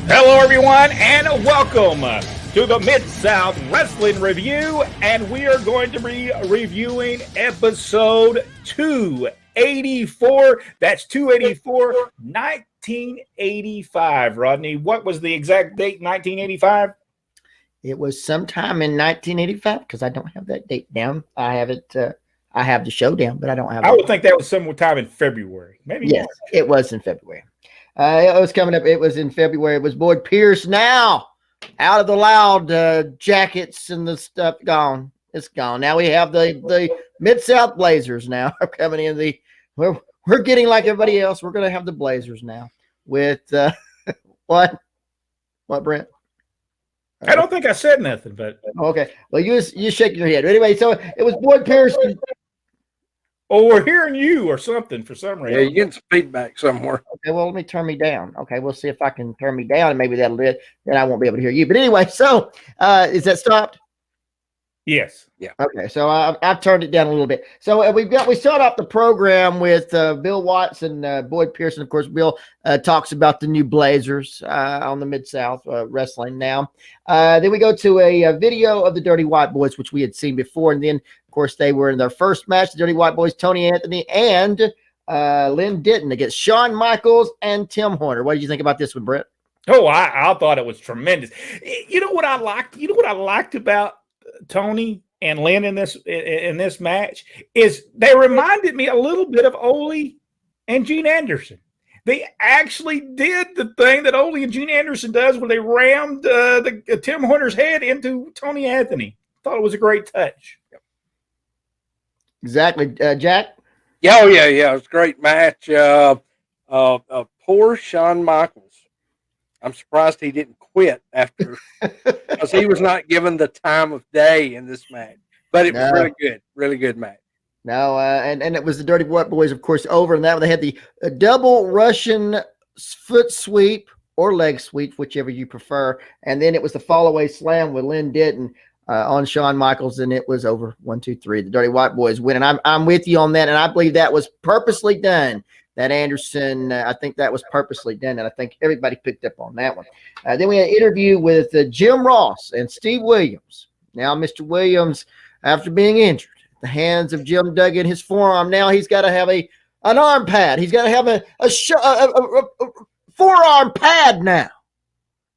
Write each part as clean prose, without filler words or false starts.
Hello, everyone, and welcome to the Mid-South Wrestling Review, and we are going to be reviewing episode 284. That's 284, 1985. Rodney, what was the exact date, 1985? It was sometime in 1985, because I don't have that date down. I have it. I have the show down, but I don't have it. I would think that was sometime in February. Maybe. Yes, it was in February. It was coming up. It was in February. It was Boyd Pierce now out of the loud jackets and the stuff gone. It's gone. Now we have the Mid-South Blazers now coming in. We're getting like everybody else. We're going to have the Blazers now with what, Brent? I don't think I said nothing, but okay. Well, you shaking your head anyway. So it was Boyd Pierce. Oh, we're hearing you or something for some reason. Yeah, you're getting some feedback somewhere. Okay, well, let me turn me down. Okay, we'll see if I can turn me down, and maybe that'll do it. Then I won't be able to hear you. But anyway, so is that stopped? Yes. Yeah. Okay, so I've turned it down a little bit. So we start off the program with Bill Watts and Boyd Pearson. Of course, Bill talks about the new Blazers on the Mid-South Wrestling now. Then we go to a video of the Dirty White Boys, which we had seen before. And then, of course, they were in their first match, the Dirty White Boys, Tony Anthony and Lynn Ditton against Shawn Michaels and Tim Horner. What did you think about this one, Brett? Oh, I thought it was tremendous. You know what I liked? You know what I liked about Tony and Lynn in this match is they reminded me a little bit of Ole and Gene Anderson. They actually did the thing that Ole and Gene Anderson does when they rammed Tim Horner's head into Tony Anthony. Thought it was a great touch. Exactly, Jack. Yeah, oh yeah. It was a great match. Poor Shawn Michaels. I'm surprised he didn't quit after because he was not given the time of day in this match. But it was really good match. No, and it was the Dirty White Boys, of course, over. And that they had the double Russian foot sweep or leg sweep, whichever you prefer. And then it was the fall-away slam with Lynn Ditton on Shawn Michaels, and it was over 1, 2, 3. The Dirty White Boys win. And I'm with you on that, and I believe that was purposely done. That Anderson, I think that was purposely done, and I think everybody picked up on that one. Then we had an interview with Jim Ross and Steve Williams. Now, Mr. Williams, after being injured at the hands of Jim Duggan, his forearm, now he's got to have an arm pad. He's got to have a forearm pad now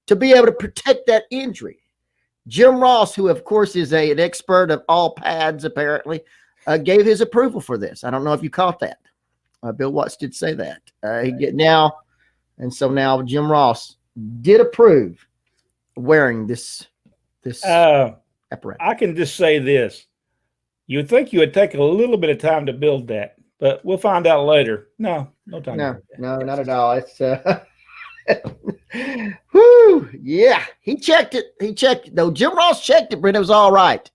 to be able to protect that injury. Jim Ross, who, of course, is an expert of all pads, apparently, gave his approval for this. I don't know if you caught that. Bill Watts did say that. So now Jim Ross did approve wearing this apparatus. I can just say this. You would think you would take a little bit of time to build that, but we'll find out later. No time. No, not at all. It's whoo, yeah. He checked it. No, Jim Ross checked it, but it was all right.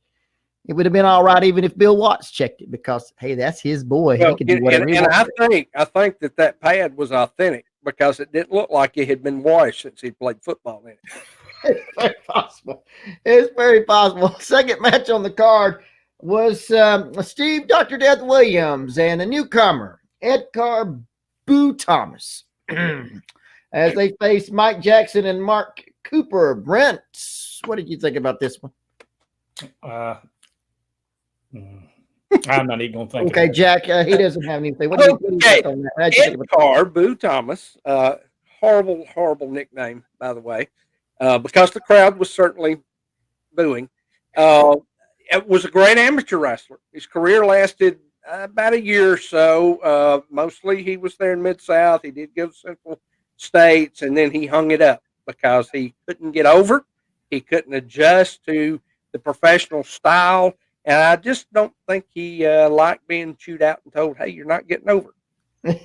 It would have been all right even if Bill Watts checked it because, hey, that's his boy. Well, he could do whatever he wants. I think that pad was authentic because it didn't look like it had been washed since he played football in it. It's very possible. It's very possible. Second match on the card was Steve Dr. Death Williams and a newcomer, Edgar Boo Thomas, as they faced Mike Jackson and Mark Cooper. Brent, what did you think about this one? I'm not even going to think. Okay, Jack, he doesn't have anything. What do you think on that? Edgar Boo Thomas, horrible nickname, by the way, because the crowd was certainly booing. It was a great amateur wrestler. His career lasted about a year or so. Mostly he was there in Mid-South. He did go to Central States, and then he hung it up because he couldn't get over. He couldn't adjust to the professional style. And I just don't think he liked being chewed out and told, hey, you're not getting over.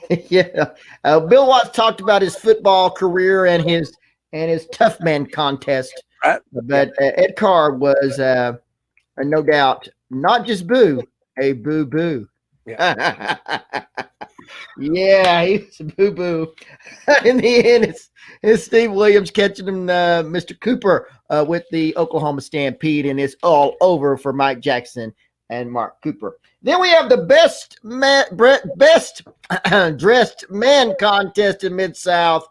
Yeah. Bill Watts talked about his football career and his tough man contest. Right. But Ed Carr was, no doubt, not just boo, a boo-boo. Yeah. Yeah, he was a boo-boo. In the end, it's Steve Williams catching him, Mr. Cooper, with the Oklahoma Stampede, and it's all over for Mike Jackson and Mark Cooper. Then we have the best dressed man contest in Mid-South.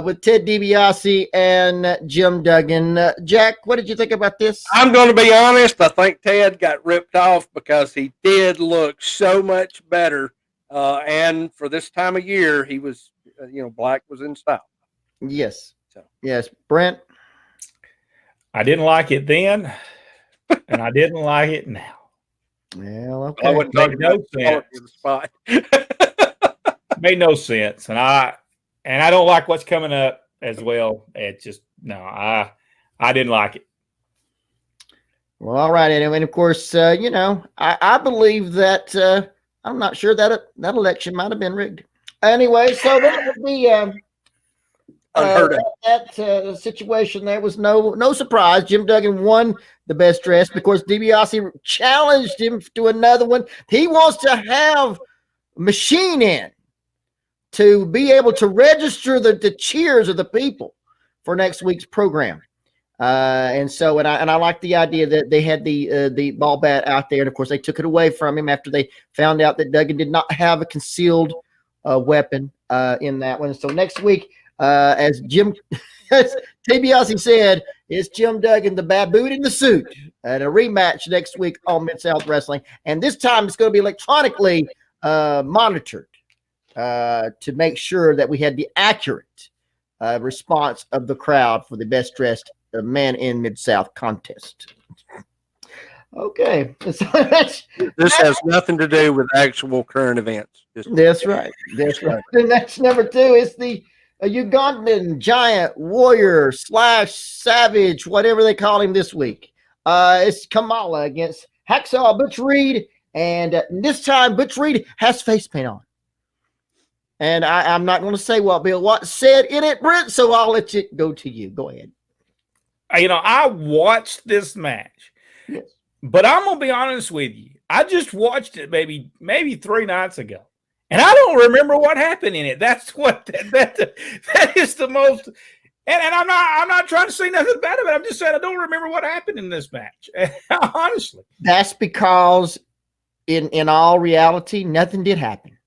with Ted DiBiase and Jim Duggan. Jack, what did you think about this? I'm going to be honest. I think Ted got ripped off because he did look so much better. And for this time of year, he was, black was in style. Yes. So. Yes. Brent? I didn't like it then, and I didn't like it now. Well, okay. I wouldn't Made no sense. the spot. Made no sense, and I don't like what's coming up as well. It just I didn't like it. Well, all right, and of course, I believe that I'm not sure that that election might have been rigged. Anyway, so that would be that situation. There was no surprise. Jim Duggan won the best dressed because DiBiase challenged him to another one. He wants to have machine in to be able to register the cheers of the people for next week's program. And I like the idea that they had the ball bat out there, and of course they took it away from him after they found out that Duggan did not have a concealed weapon in that one. So next week, as DiBiase said, it's Jim Duggan, the baboon in the suit, and a rematch next week on Mid-South Wrestling, and this time it's going to be electronically monitored to make sure that we had the accurate response of the crowd for the best dressed man in Mid-South contest. Okay. So this has nothing to do with actual current events. That's right. That's right. And that's number 2. It's the Ugandan giant warrior / savage, whatever they call him this week. It's Kamala against Hacksaw Butch Reed. And this time, Butch Reed has face paint on. And I'm not going to say what Bill Watts said in it, Brent, so I'll let it go to you. Go ahead. I watched this match, yes, but I'm going to be honest with you. I just watched it maybe 3 nights ago, and I don't remember what happened in it. That's what that is the most. And I'm not trying to say nothing bad about it. I'm just saying I don't remember what happened in this match. Honestly, that's because in all reality, nothing did happen.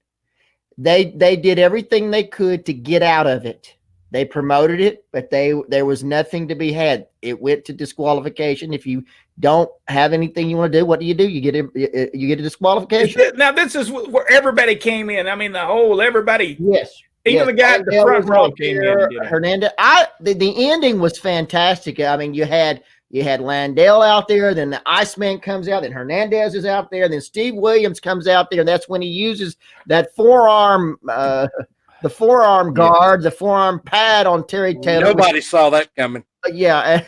They did everything they could to get out of it. They promoted it, but there was nothing to be had. It went to disqualification. If you don't have anything you want to do, what do? You get a disqualification. Now this is where everybody came in. I mean, everybody. Yes. Even the guy at the front row came in. Hernandez. The ending was fantastic. I mean, you had Landell out there, then the Iceman comes out, then Hernandez is out there, then Steve Williams comes out there, and that's when he uses that forearm. The forearm guard, the forearm pad on Terry Taylor. Nobody saw that coming. Yeah.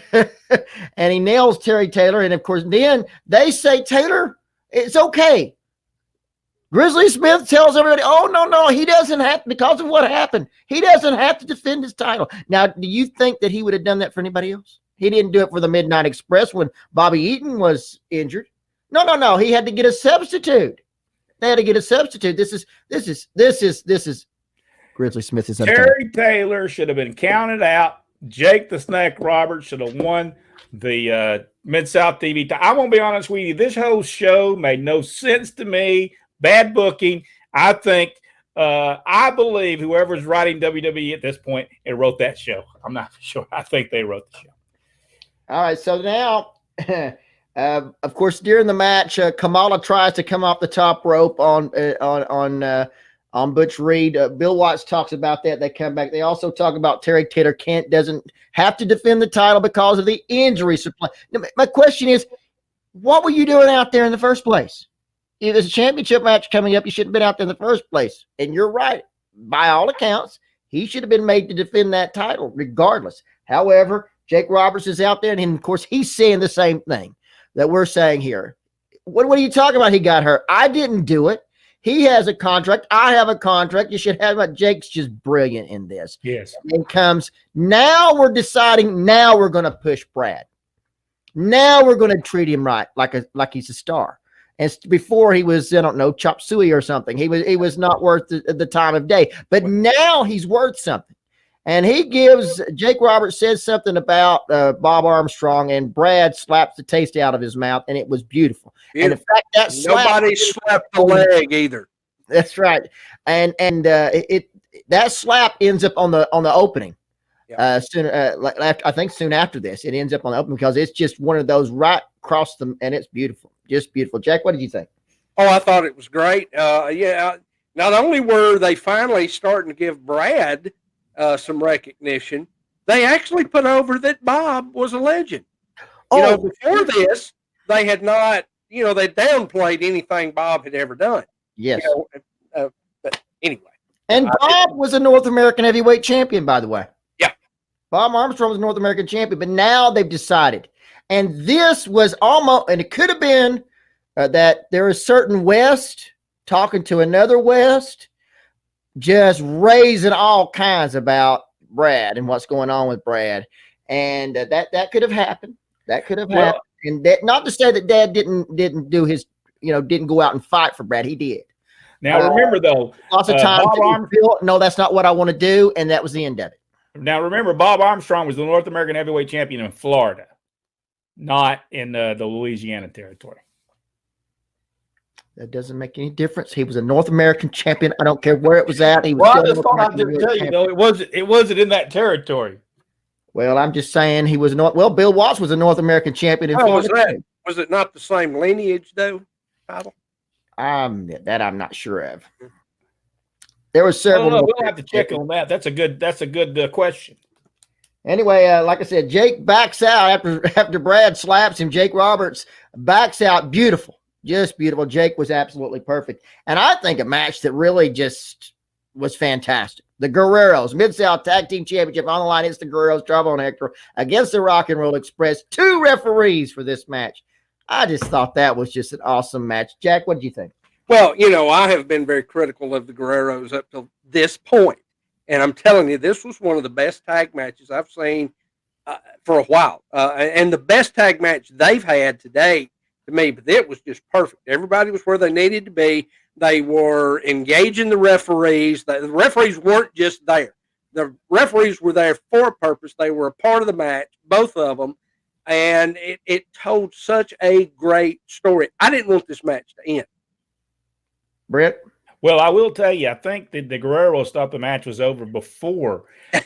And he nails Terry Taylor. And, of course, then they say, Taylor, it's okay. Grizzly Smith tells everybody, oh, no, he doesn't have, because of what happened, he doesn't have to defend his title. Now, do you think that he would have done that for anybody else? He didn't do it for the Midnight Express when Bobby Eaton was injured. No. He had to get a substitute. They had to get a substitute. This is Grizzly Smith is Terry Taylor should have been counted out. Jake the Snake Roberts should have won the Mid-South TV. I won't be honest with you. This whole show made no sense to me. Bad booking. I believe whoever's writing WWE at this point and wrote that show. I'm not sure. I think they wrote the show. All right. So now, of course, during the match, Kamala tries to come off the top rope on Butch Reed. Bill Watts talks about that. They come back. They also talk about Terry Taylor doesn't have to defend the title because of the injury supply. My question is, what were you doing out there in the first place? If there's a championship match coming up, you shouldn't have been out there in the first place. And you're right. By all accounts, he should have been made to defend that title regardless. However, Jake Roberts is out there, and of course, he's saying the same thing that we're saying here. What are you talking about? He got hurt. I didn't do it. He has a contract. I have a contract. You should have it. Jake's just brilliant in this. Yes. And comes, now we're deciding, now we're going to push Brad. Now we're going to treat him right, like he's a star. And before he was, I don't know, chop suey or something. He was not worth the time of day. But now he's worth something. And he gives, Jake Roberts says something about Bob Armstrong, and Brad slaps the taste out of his mouth, and it was beautiful. And in fact, that nobody slapped the leg either. That's right. And that slap ends up on the opening. I think soon after this, it ends up on the open because it's just one of those right across them, and it's beautiful, just beautiful. Jack, what did you think? Oh, I thought it was great. Not only were they finally starting to give Brad some recognition, they actually put over that Bob was a legend. Before this, they had not, they downplayed anything Bob had ever done. Yes. But anyway. And Bob was a North American heavyweight champion, by the way. Yeah. Bob Armstrong was a North American champion, but now they've decided. And this was almost, and it could have been that there is certain West talking to another West, just raising all kinds about Brad and what's going on with Brad. And that could have happened. That could have happened. And that, not to say that Dad didn't do his, didn't go out and fight for Brad. He did. Now, remember, though, lots of times, no, that's not what I want to do. And that was the end of it. Now, remember, Bob Armstrong was the North American heavyweight champion in Florida, not in the Louisiana territory. That doesn't make any difference. He was a North American champion. I don't care where it was at. He was. Well, I just thought I didn't tell you, though, it wasn't in that territory. Well, I'm just saying he was not. Well, Bill Watts was a North American champion in Florida. Was it not the same lineage, though, title? That I'm not sure of. There were several. We'll have to check on that. That's a good question. Anyway, like I said, Jake backs out after Brad slaps him. Jake Roberts backs out. Beautiful, just beautiful. Jake was absolutely perfect, and I think a match that really just was fantastic. The Guerreros Mid-South Tag Team Championship on the line. It's the Guerreros, Chavo and Hector against the Rock and Roll Express. 2 referees for this match. I just thought that was just an awesome match. Jack, what did you think? Well, I have been very critical of the Guerreros up to this point. And I'm telling you, this was one of the best tag matches I've seen for a while. And the best tag match they've had today, to me, but it was just perfect. Everybody was where they needed to be. They were engaging the referees. The referees weren't just there. The referees were there for a purpose. They were a part of the match, both of them. And it told such a great story. I didn't want this match to end. Brett? Well, I will tell you, I think that the Guerreros thought the match was over before I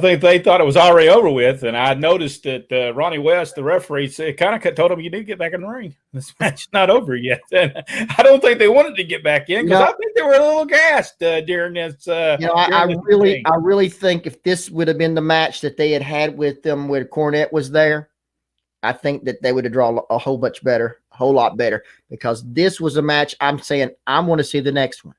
think they thought it was already over with. And I noticed that Ronnie West, the referee, kind of told him, you need to get back in the ring. This match is not over yet. And I don't think they wanted to get back in because I think they were a little gassed during this. I really think if this would have been the match that they had with them where Cornette was there, I think that they would have drawn a whole lot better, because this was a match I'm saying I want to see the next one.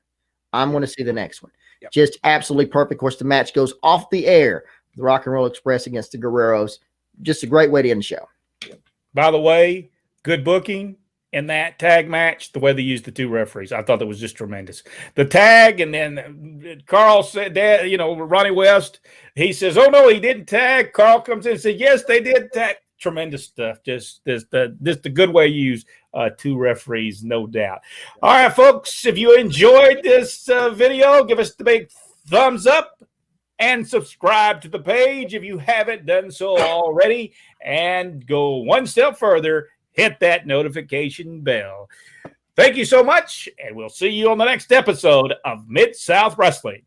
Yep. Just absolutely perfect. Of course, the match goes off the air. The Rock and Roll Express against the Guerreros. Just a great way to end the show. By the way, good booking in that tag match, the way they used the 2 referees. I thought that was just tremendous. The tag, and then Carl said that, Ronnie West, he says, oh, no, he didn't tag. Carl comes in and says, yes, they did tag. Tremendous stuff. Just the good way you use 2 referees, no doubt. All right, folks, if you enjoyed this video, give us the big thumbs up and subscribe to the page if you haven't done so already. And go one step further, hit that notification bell. Thank you so much, and we'll see you on the next episode of Mid-South Wrestling.